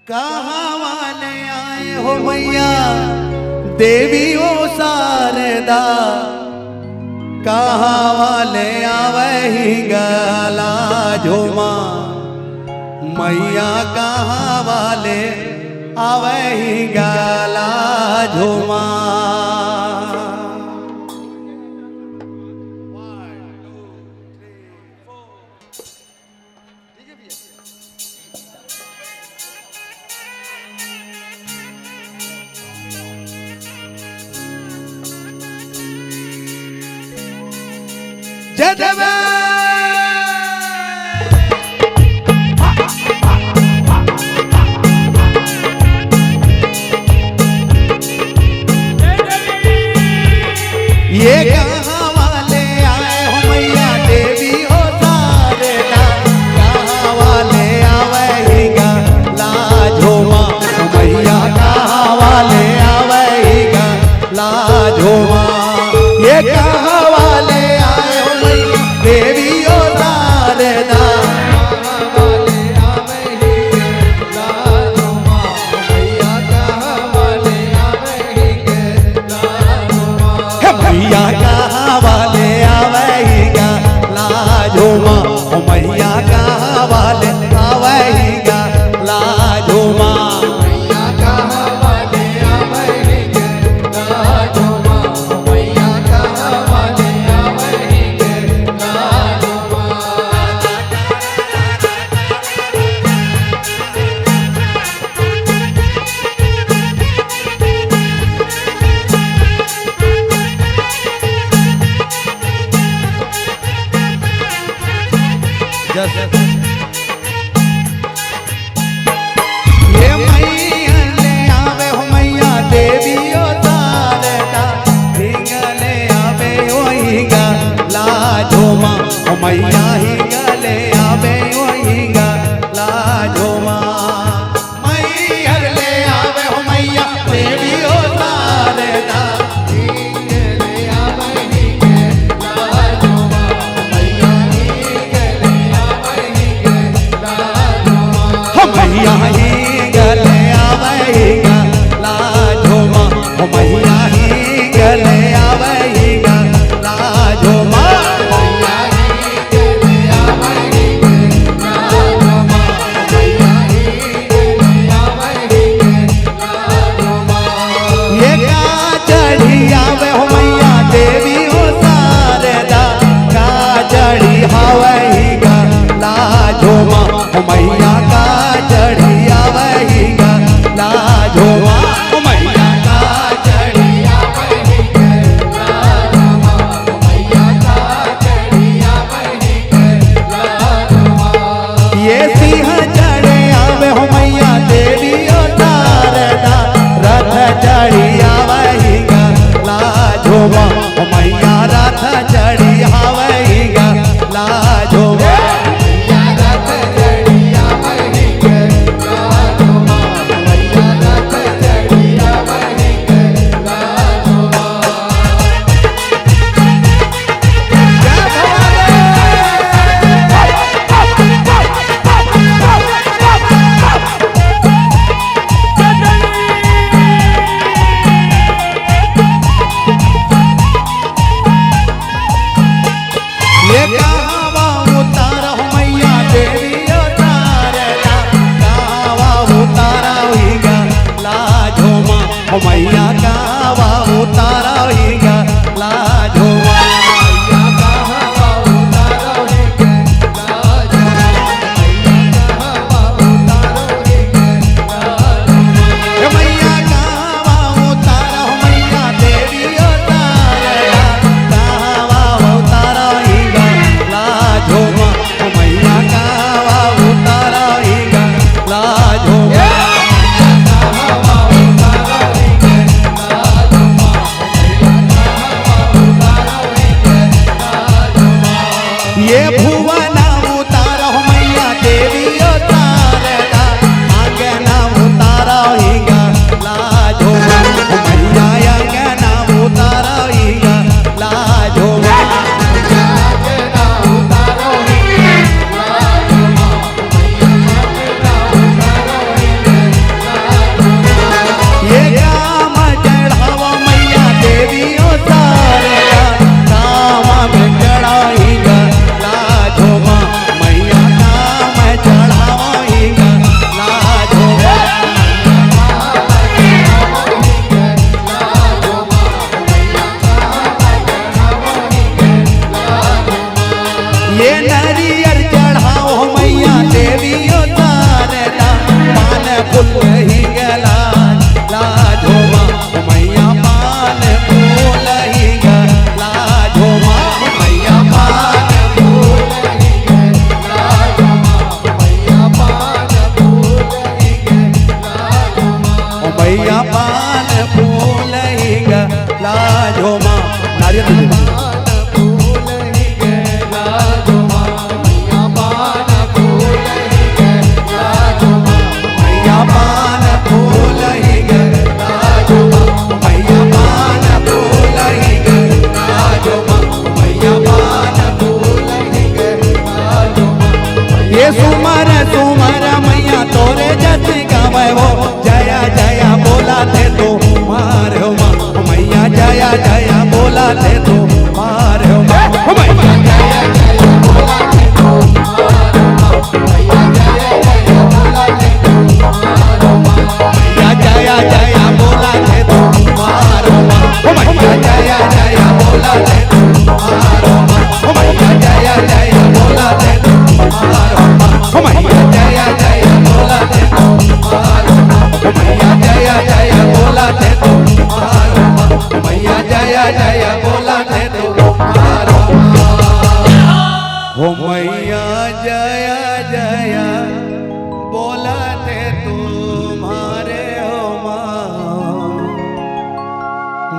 कहाँ वाले आए हो मैया देवी ओ शारदा, कहाँ वाले आवे गला झुमा मैया, कहाँ वाले आवे गला झुमा। जदवा ये कहाँ वाले आए हो मैया देवी ओ शारदा, कहाँ वाले आवेगा लाझोमा मैया, कहाँ वाले आवेगा लाझोमा। ये कहाँ वाले आए हो मैया देवी ओ शारदा, कहाँ वाले आवेगा लाझोमा मैया, कहाँ वाले आवेगा लाझोमा। मैया कहाँ वाले आवेगा लाझोमा, मैया कहाँ वाले आवेगा लाझोमा, मैया कहाँ वाले आवेगा लाझोमा, मैया कहाँ वाले आवेगा लाझोमा। ये मैया ले आवे हो मैया देवी ओ शारदा, हिंगले आवे ओ हिंगा लाझोमा मैया, हिंगले आवे ओ हिंगा लाझोमा। मैया ले आवे हो मैया देवी ओ शारदा, हिंगले आवे हिंगा लाझोमा मैया, हिंगले आवे हिंगा लाझोमा। मैया ही गले आवेगा लाझोमा, मैया ही गले आवेगा लाझोमा, मैया ही गले आवेगा लाझोमा, मैया ही गले आवेगा लाझोमा। ये का चढ़ी आवे हो मैया देवी ओ शारदा, का चढ़ी आवेगा लाझोमा मैया, का चढ़ी आवेगा लाझोमा मैया, का चढ़ी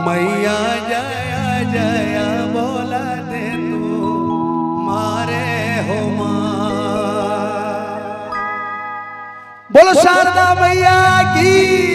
मैया जया जया बोला दे तू मारे हो माँ। बोलो शारदा मैया की।